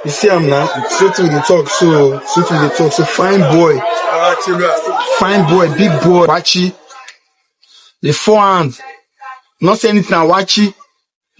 You see him now, straight with the talk, so fine boy, big boy, Wachi, the forehand, not say anything, Wachi.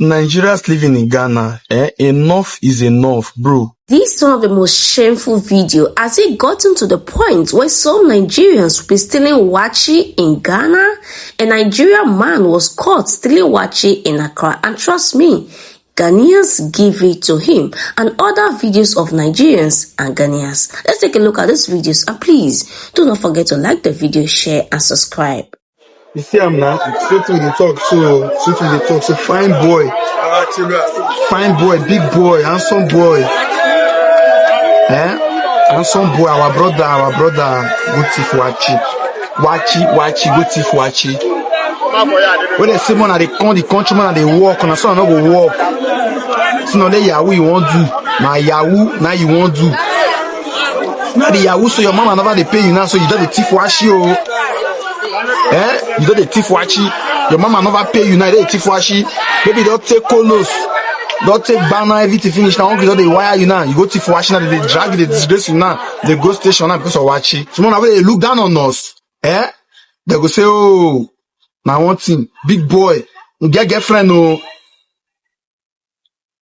Nigerians living in Ghana, enough is enough, bro. This is one of the most shameful videos as it gotten to the point where some Nigerians will be stealing wachi in Ghana. A Nigerian man was caught stealing wachi in Accra, and trust me, Ghanaians give it to him, and other videos of Nigerians and Ghanaians. Let's take a look at these videos, and please do not forget to like the video, share and subscribe. You see him now, straight with the talk, so fine boy, big boy, handsome boy, handsome boy, our brother, go thief wachi, go thief wachi. When they say man, they come the countryman and they walk, and so I no go walk. So now the Yahoo you want do, now Yahoo now you want do. Now the Yahoo, so your mama never they pay you now, so you don't the thief wachi oh. You don't the thief wachi. Your mama never pay you now, they thief wachi. Maybe don't take colos, don't take banner, everything finish now. Uncle, they wire you now. You go thief wachi now, they drag you, they disgrace you now. They go station now because of wachi. So now they look down on us. They go say, oh, now one thing, big boy, you get girlfriend, oh,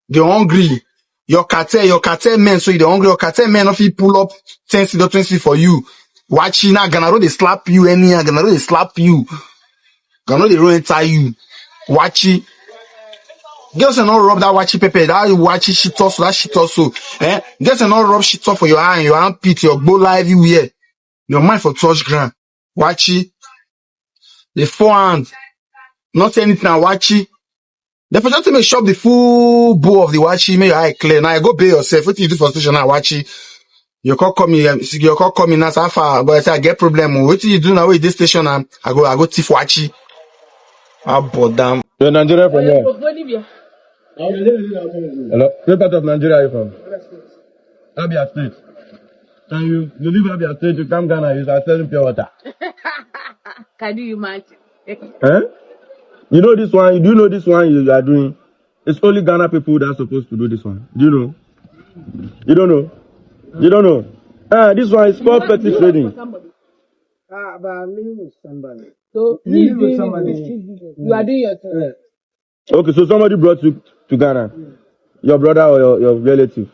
they're hungry. Your cartel men, so you're hungry. Your cartel men, if you pull up 10 or 20 for you. Wachi now, Ghana, they slap you anyhow. Ghana, they slap you. Ghana, they don't tie you. Wachi. Girls are not rub that wachi pepper. That wachi shit also. That shit also. Girls are not rub shit off for your eye, your armpit, your bola everywhere. Your mind for touch ground. Wachi. The forehand. Not say anything. Wachi. The for just to make shop the full bowl of the wachi. Make your eye clear. Now you go pay yourself. What do you do for station now? Wachi. Your call come in as far, but I say I get problem. What do you do now with this station? I go thief wachi. Ah, but damn. You're Nigerian from where? Hello? What part of Nigeria are you from? Abia State. Can you leave Abia State to come Ghana? You are selling pure water. Can you imagine? You know this one? Do you know this one you are doing? It's only Ghana people that are supposed to do this one. Do you know? You don't know? You don't know? This one is called petty trading. But me with somebody. So You with somebody. You are doing your thing. Okay, so somebody brought you to Ghana. Your brother or your relative?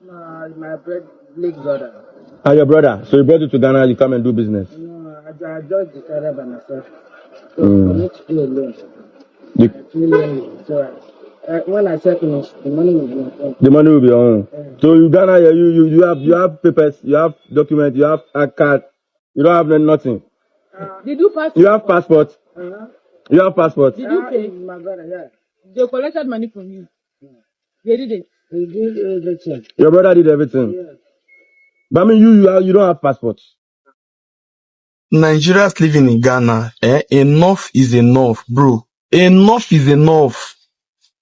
My big brother. Your brother. So he brought you to Ghana, you come and do business. No, I just decided by myself. So for me to do alone. So when I say finish, the money will be on. The money will be on. So you Ghana, you have papers, you have documents, you have a card. You don't have nothing. Did you pass? You have passport. You have passport. Did you pay? My brother, yeah. They collected money from you. They did it. He did everything. Your brother did everything. Yeah. But I mean, you don't have passport. Nigerians living in Ghana, enough is enough, bro. Enough is enough.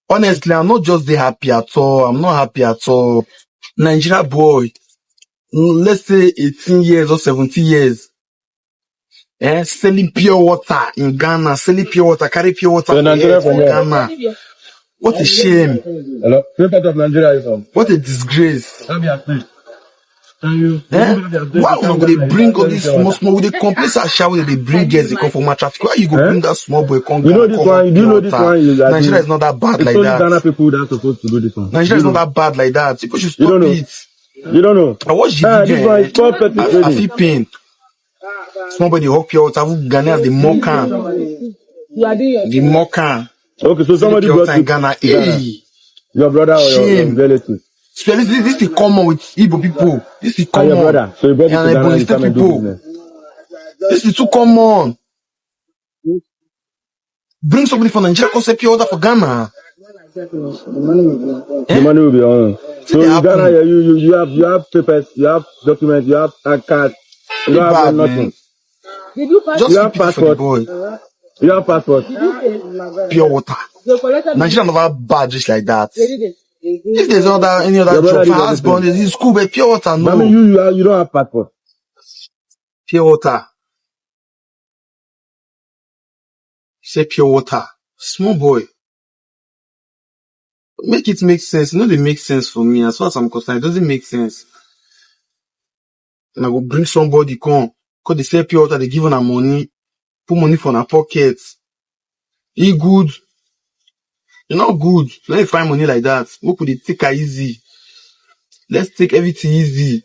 Honestly, I'm not just happy at all. I'm not happy at all. Nigeria boy, let's say 18 years or 17 years, selling pure water in Ghana, selling pure water, carry pure water from Ghana. What a shame. Hello? What part of Nigeria are you from? What a disgrace. Abia State. Can you? Why would they bring all these small, with the complaints are showered, they bring girls, they come for my traffic. Why you go bring that small boy, come? You know this one? Do you know this one? Nigeria is not that bad like that. It's only Ghana people that are supposed to do this one. Nigeria is not that bad like that. People should stop it. You don't know? I watch the video. This one is called petty trading. I feel pain. Small boy, they hawk pure water. Ghanaians, they mock am. You are doing your They mock am. Okay, so somebody brought you in Ghana. Hey. Your brother or your relative? This is common with Igbo people. This is common. Your brother. So you brought it to Ghana, you come and do business. This is too common. Bring somebody from Nigeria, come say pure water for Ghana. The money will be on. So in Ghana, you have papers, you have documents, you have a card. You don't have nothing. Did you pass? Just you have passport. You have passport. Did you pay? Pure water. Nigeria never bad just like that. They did it. If there's any other job for husband, it's school, but pure water, no. I mean, you don't have passport. Pure water. Say pure water. Small boy. Make it make sense. No, they make sense for me. As far as I'm concerned, it doesn't make sense. And I go bring somebody come, cause they sell pure water, they give her money, put money for her pocket. He good. You're not good. Let me find money like that. What could they take her easy? Let's take everything easy.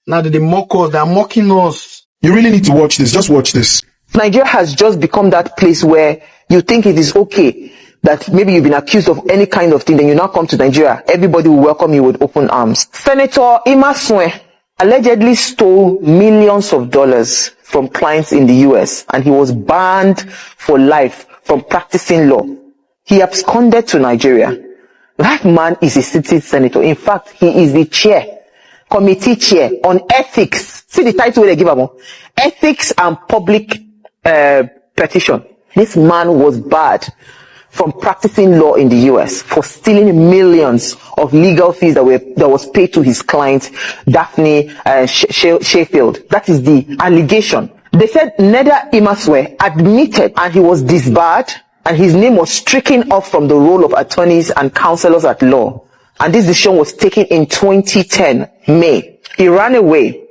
Now that they mock us, they are mocking us. You really need to watch this. Just watch this. Nigeria has just become that place where you think it is okay that maybe you've been accused of any kind of thing, then you now come to Nigeria, everybody will welcome you with open arms. Senator Imasue allegedly stole millions of dollars from clients in the US, and he was banned for life from practicing law. He absconded to Nigeria. That man is a sitting senator. In fact, he is the committee chair on ethics. See the title they give him? Ethics and Public Petition. This man was barred from practicing law in the US for stealing millions of legal fees that was paid to his client, Daphne Sheffield. That is the allegation. They said Neda Imasue admitted and he was disbarred and his name was stricken off from the roll of attorneys and counselors at law. And this decision was taken in 2010, May. He ran away,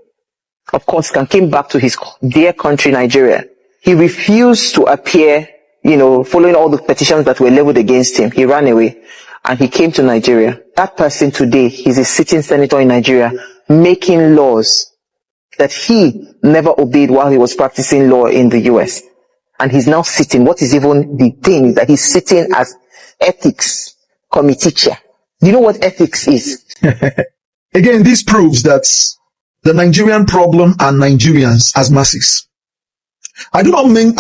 of course, and came back to his dear country, Nigeria. He refused to appear, following all the petitions that were leveled against him. He ran away and he came to Nigeria. That person today, he's a sitting senator in Nigeria, making laws that he never obeyed while he was practicing law in the US. And he's now sitting. What is even the thing that he's sitting as ethics committee chair? Do you know what ethics is? Again, this proves that the Nigerian problem are Nigerians as masses. I do not mean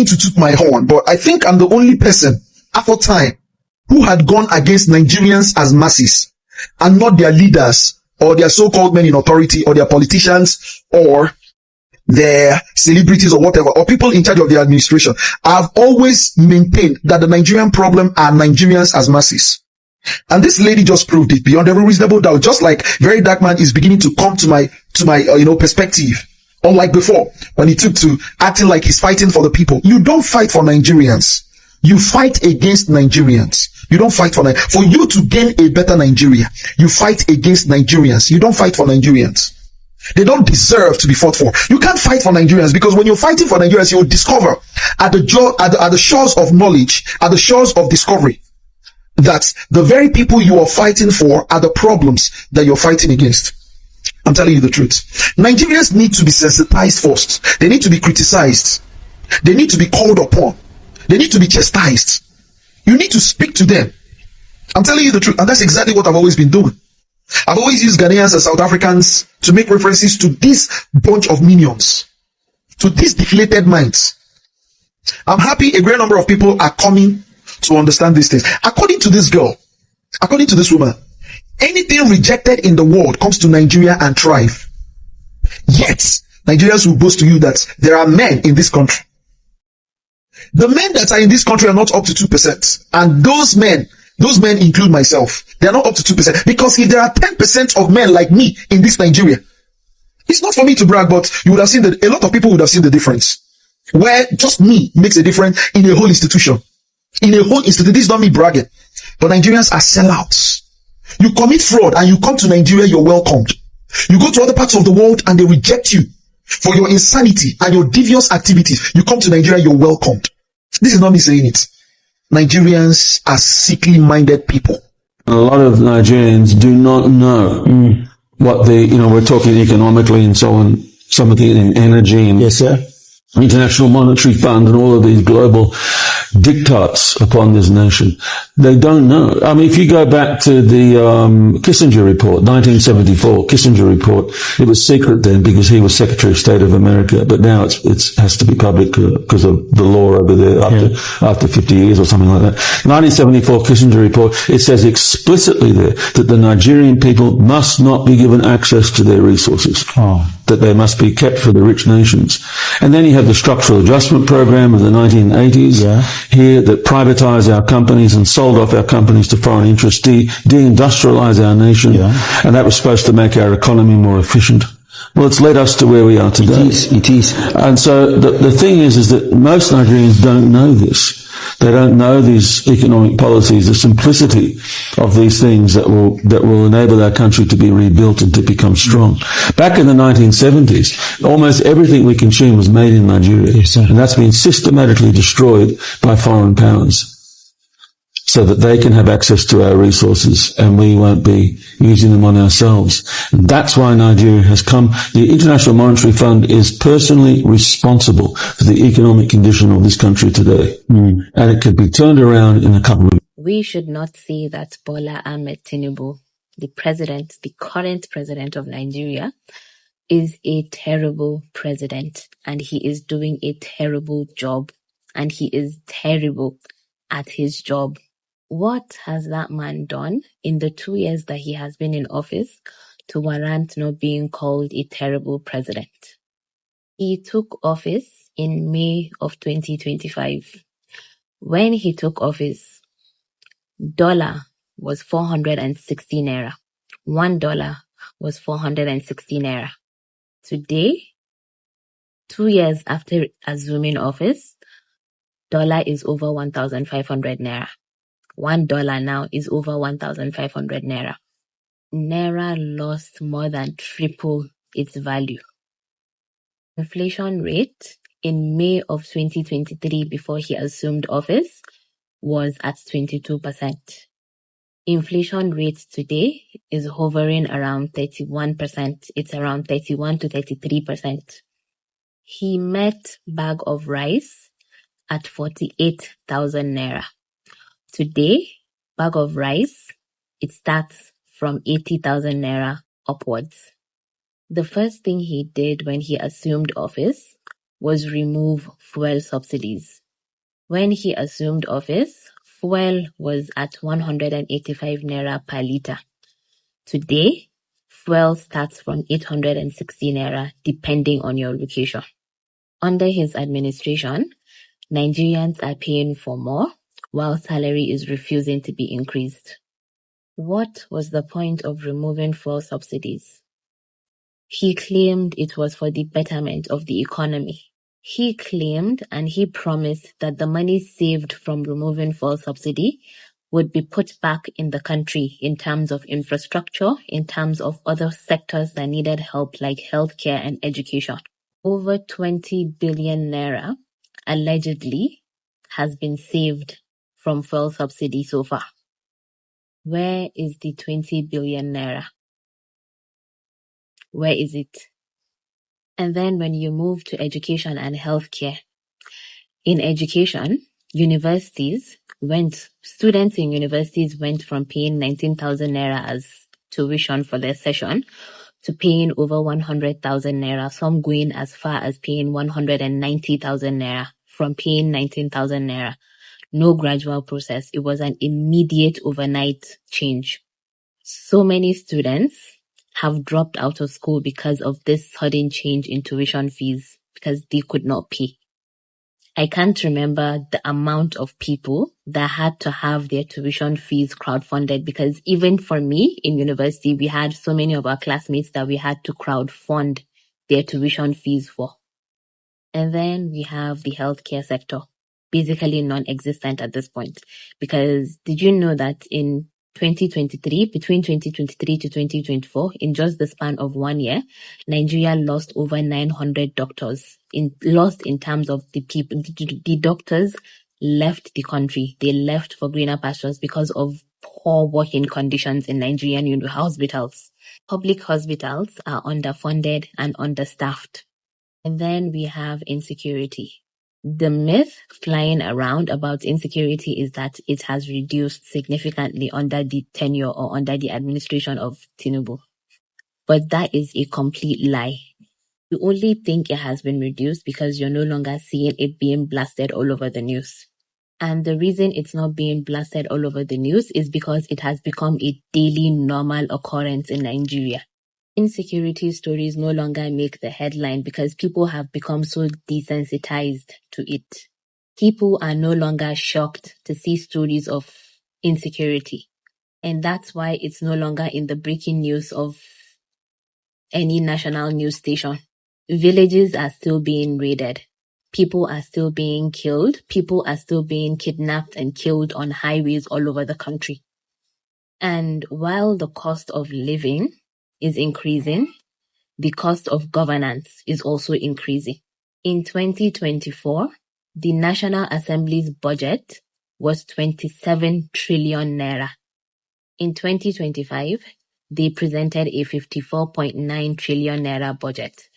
to toot my horn, but I think I'm the only person after time who had gone against Nigerians as masses and not their leaders or their so-called men in authority or their politicians or their celebrities or whatever, or people in charge of the administration. I've always maintained that the Nigerian problem are Nigerians as masses. And this lady just proved it beyond every reasonable doubt. Just like Very Dark Man is beginning to come to my perspective. Unlike before, when he took to acting like he's fighting for the people. You don't fight for Nigerians. You fight against Nigerians. You don't fight for you to gain a better Nigeria. You fight against Nigerians. You don't fight for Nigerians. They don't deserve to be fought for. You can't fight for Nigerians because when you're fighting for Nigerians, you will discover at the shores of knowledge, at the shores of discovery, that the very people you are fighting for are the problems that you're fighting against. I'm telling you the truth. Nigerians need to be sensitized first. They need to be criticized. They need to be called upon. They need to be chastised. You need to speak to them. I'm telling you the truth. And that's exactly what I've always been doing. I've always used Ghanaians and South Africans to make references to this bunch of minions, to these deflated minds. I'm happy a great number of people are coming to understand these things. According to this girl, according to this woman, anything rejected in the world comes to Nigeria and thrive. Yet, Nigerians will boast to you that there are men in this country. The men that are in this country are not up to 2%. And those men include myself. They are not up to 2%. Because if there are 10% of men like me in this Nigeria, it's not for me to brag, but you would have seen that a lot of people would have seen the difference. Where just me makes a difference in a whole institution. In a whole institution. This is not me bragging. But Nigerians are sellouts. You commit fraud and you come to Nigeria, you're welcomed. You go to other parts of the world and they reject you for your insanity and your devious activities. You come to Nigeria, you're welcomed. This is not me saying it. Nigerians are sickly minded people. A lot of Nigerians do not know what we're talking economically and so on, some of the energy and yes, sir. International Monetary Fund and all of these global diktats upon this nation. They don't know. I mean, if you go back to the Kissinger report, 1974 Kissinger report, it was secret then because he was Secretary of State of America, but now it has to be public because of the law over there after 50 years or something like that. 1974 Kissinger report, it says explicitly there that the Nigerian people must not be given access to their resources. That they must be kept for the rich nations. And then you have the structural adjustment program of the 1980s here that privatized our companies and sold off our companies to foreign interests, deindustrialized our nation. And that was supposed to make our economy more efficient. Well, it's led us to where we are today. It is. And so the thing is that most Nigerians don't know this. They don't know these economic policies, the simplicity of these things that will enable our country to be rebuilt and to become strong. Back in the 1970s, almost everything we consumed was made in Nigeria. Yes, sir. And that's been systematically destroyed by foreign powers, so that they can have access to our resources and we won't be using them on ourselves. And that's why Nigeria has come. The International Monetary Fund is personally responsible for the economic condition of this country today. And it could be turned around in a couple of... We should not say that Bola Ahmed Tinubu, the current president of Nigeria, is a terrible president, and he is doing a terrible job, and he is terrible at his job. What has that man done in the 2 years that he has been in office to warrant not being called a terrible president? He took office in May of 2025. When he took office, dollar was 460 naira. $1 was 460 naira. Today, 2 years after assuming office, dollar is over 1,500 naira. $1 now is over 1,500 naira. Naira lost more than triple its value. Inflation rate in May of 2023, before he assumed office, was at 22%. Inflation rate today is hovering around 31%. It's around 31 to 33%. He met bag of rice at 48,000 naira. Today, bag of rice, it starts from 80,000 naira upwards. The first thing he did when he assumed office was remove fuel subsidies. When he assumed office, fuel was at 185 naira per litre. Today, fuel starts from 860 naira depending on your location. Under his administration, Nigerians are paying for more, while salary is refusing to be increased. What was the point of removing fuel subsidies? He claimed it was for the betterment of the economy. He claimed and he promised that the money saved from removing fuel subsidy would be put back in the country in terms of infrastructure, in terms of other sectors that needed help like healthcare and education. Over 20 billion naira allegedly has been saved from fuel subsidy so far. Where is the 20 billion naira? Where is it? And then when you move to education and healthcare, in education, students in universities went from paying 19,000 naira as tuition for their session to paying over 100,000 naira, some going as far as paying 190,000 naira from paying 19,000 naira. No gradual process. It was an immediate overnight change. So many students have dropped out of school because of this sudden change in tuition fees because they could not pay. I can't remember the amount of people that had to have their tuition fees crowdfunded, because even for me in university, we had so many of our classmates that we had to crowdfund their tuition fees for. And then we have the healthcare sector, basically non-existent at this point. Because did you know that in 2023, between 2023 to 2024, in just the span of 1 year, Nigeria lost over 900 doctors. Lost in terms of the people, the doctors left the country. They left for greener pastures because of poor working conditions in Nigerian hospitals. Public hospitals are underfunded and understaffed. And then we have insecurity. The myth flying around about insecurity is that it has reduced significantly under the tenure or under the administration of Tinubu. But that is a complete lie. You only think it has been reduced because you're no longer seeing it being blasted all over the news. And the reason it's not being blasted all over the news is because it has become a daily normal occurrence in Nigeria. Insecurity stories no longer make the headline because people have become so desensitized to it. People are no longer shocked to see stories of insecurity. And that's why it's no longer in the breaking news of any national news station. Villages are still being raided. People are still being killed. People are still being kidnapped and killed on highways all over the country. And while the cost of living is increasing, the cost of governance is also increasing. In 2024, the National Assembly's budget was 27 trillion naira. In 2025, they presented a 54.9 trillion naira budget,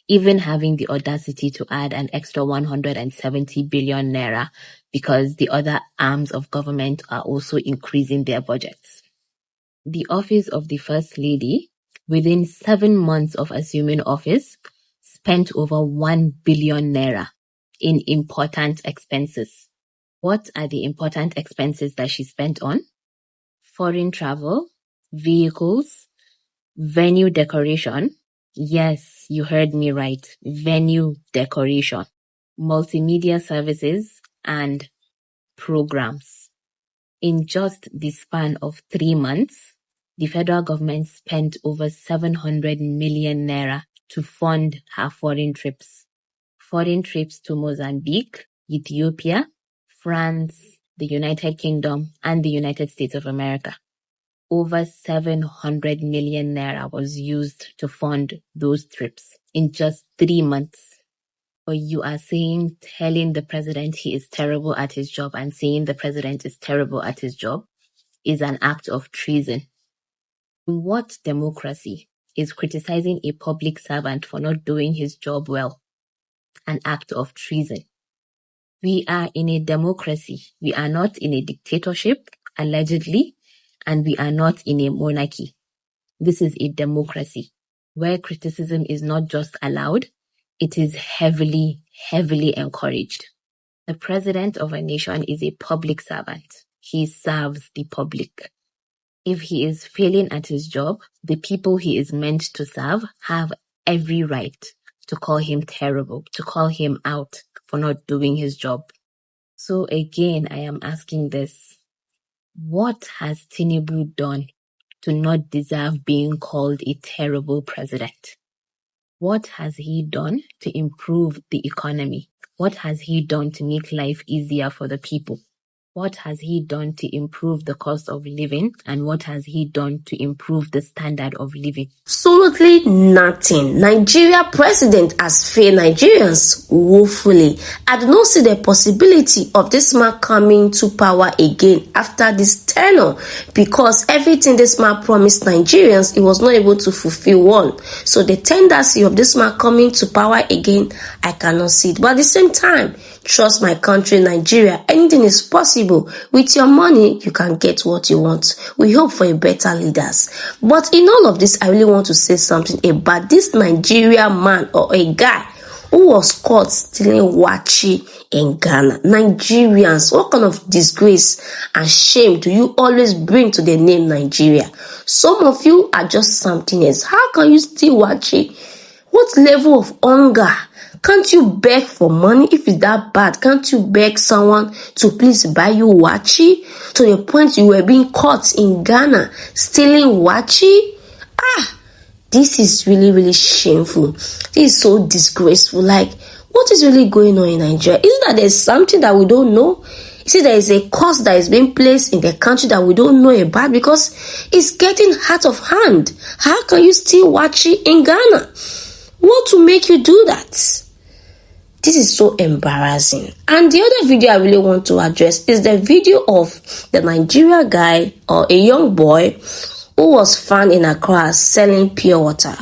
even having the audacity to add an extra 170 billion naira because the other arms of government are also increasing their budgets. The office of the First Lady, within 7 months of assuming office, spent over 1 billion naira in important expenses. What are the important expenses that she spent on? Foreign travel, vehicles, venue decoration. Yes, you heard me right. Venue decoration, multimedia services, and programs. In just the span of 3 months, the federal government spent over 700 million naira to fund her foreign trips. Foreign trips to Mozambique, Ethiopia, France, the United Kingdom, and the United States of America. Over 700 million naira was used to fund those trips in just 3 months. But you are telling the president he is terrible at his job and saying the president is terrible at his job is an act of treason. In what democracy is criticizing a public servant for not doing his job well an act of treason? We are in a democracy. We are not in a dictatorship, allegedly, and we are not in a monarchy. This is a democracy where criticism is not just allowed, it is heavily, heavily encouraged. The president of a nation is a public servant. He serves the public. If he is failing at his job, the people he is meant to serve have every right to call him terrible, to call him out for not doing his job. So again, I am asking this. What has Tinubu done to not deserve being called a terrible president? What has he done to improve the economy? What has he done to make life easier for the people? What has he done to improve the cost of living? And what has he done to improve the standard of living? Absolutely nothing. Nigeria president has failed Nigerians woefully. I do not see the possibility of this man coming to power again after this tenure, because everything this man promised Nigerians, he was not able to fulfill one. So the tendency of this man coming to power again, I cannot see it. But at the same time, trust my country, Nigeria. Anything is possible. With your money, you can get what you want. We hope for a better leaders. But in all of this, I really want to say something about this Nigerian man or a guy who was caught stealing waakye in Ghana. Nigerians, what kind of disgrace and shame do you always bring to the name Nigeria? Some of you are just something else. How can you steal waakye? What level of hunger? Can't you beg for money if it's that bad? Can't you beg someone to please buy you waakye? To the point you were being caught in Ghana stealing waakye? This is really, really shameful. This is so disgraceful. Like, what is really going on in Nigeria? Is it that there's something that we don't know? Is it there is a cost that is being placed in the country that we don't know about? Because it's getting out of hand. How can you steal waakye in Ghana? What will make you do that? This is so embarrassing. And the other video I really want to address is the video of the Nigeria guy or a young boy who was found in Accra selling pure water.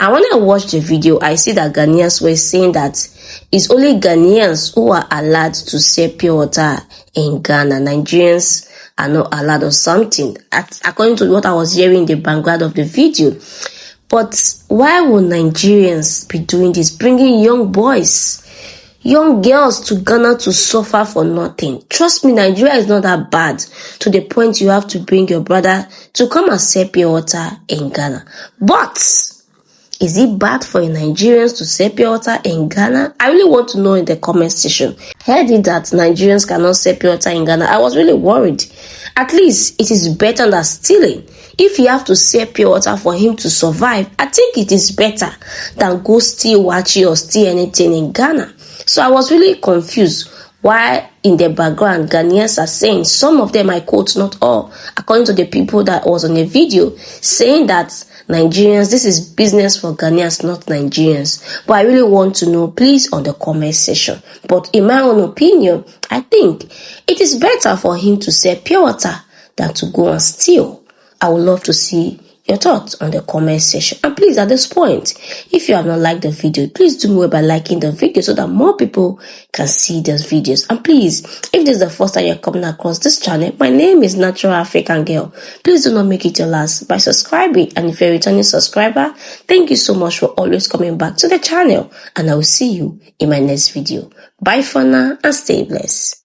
And when I watched the video, I see that Ghanaians were saying that it's only Ghanaians who are allowed to sell pure water in Ghana. Nigerians are not allowed or something, according to what I was hearing in the background of the video. But why would Nigerians be doing this, bringing young boys, young girls to Ghana to suffer for nothing? Trust me, Nigeria is not that bad to the point you have to bring your brother to come and sell pure water in Ghana. But is it bad for Nigerians to sell pure water in Ghana? I really want to know in the comment section. Heard it that Nigerians cannot sell pure water in Ghana. I was really worried. At least it is better than stealing. If you have to sell pure water for him to survive, I think it is better than go steal wachi or steal anything in Ghana. So I was really confused why in the background Ghanaians are saying, some of them I quote, not all, according to the people that was on the video, saying that Nigerians, this is business for Ghanaians, not Nigerians. But I really want to know, please, on the comment section. But in my own opinion, I think it is better for him to sell pure water than to go and steal. I would love to see your thoughts on the comment section. And please, at this point, if you have not liked the video, please do more by liking the video so that more people can see these videos. And please, if this is the first time you're coming across this channel, my name is Natural African Girl. Please do not make it your last by subscribing. And if you're a returning subscriber, thank you so much for always coming back to the channel. And I will see you in my next video. Bye for now and stay blessed.